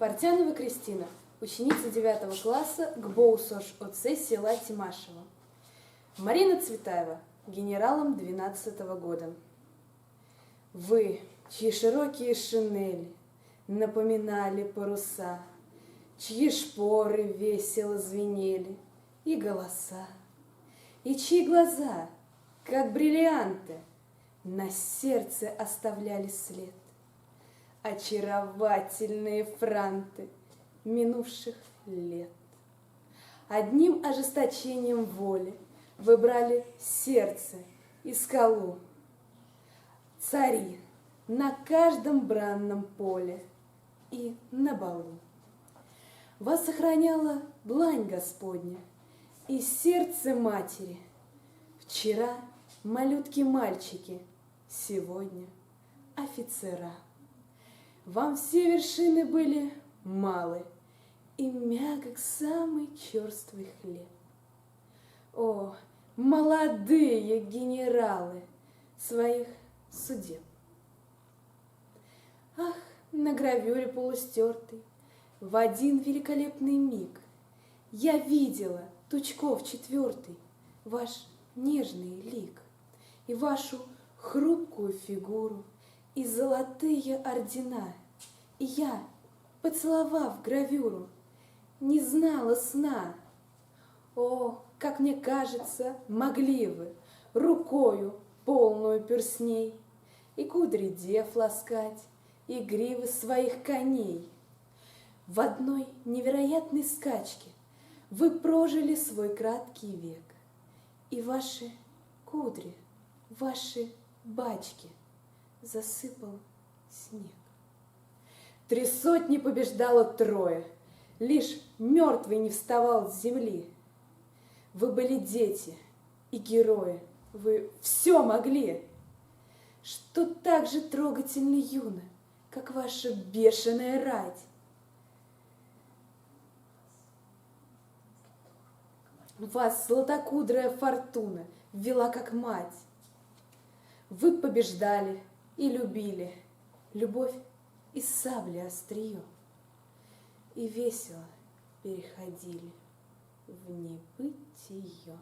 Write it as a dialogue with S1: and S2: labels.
S1: Портянова Кристина, ученица 9 класса ГБОУ-СОЖ ОЦ села Тимашево. Марина Цветаева, генералом 12-го года. Вы, чьи широкие шинели напоминали паруса, чьи шпоры весело звенели и голоса, и чьи глаза, как бриллианты, на сердце оставляли след. Очаровательные франты минувших лет. Одним ожесточением воли выбрали сердце и скалу. Цари на каждом бранном поле и на балу. Вас охраняла длань Господня и сердце матери. Вчера малютки-мальчики, сегодня офицера. Вам все вершины были малы и мягок самый черствый хлеб. О, молодые генералы своих судеб! Ах, на гравюре полустертый в один великолепный миг я видела Тучков 4, ваш нежный лик, и вашу хрупкую фигуру, и золотые ордена. И я, поцеловав гравюру, не знала сна. О, как мне кажется, могли вы рукою полную перстней и кудри дев ласкать, и гривы своих коней. В одной невероятной скачке вы прожили свой краткий век, и ваши кудри, ваши бачки засыпал снег. 300 побеждало 3, лишь мертвый не вставал с земли. Вы были дети и герои, вы все могли, что так же трогательно юно, как ваша бешеная рать. Вас златокудрая фортуна вела как мать. Вы побеждали и любили, любовь и сабли острие, и весело переходили в небытие.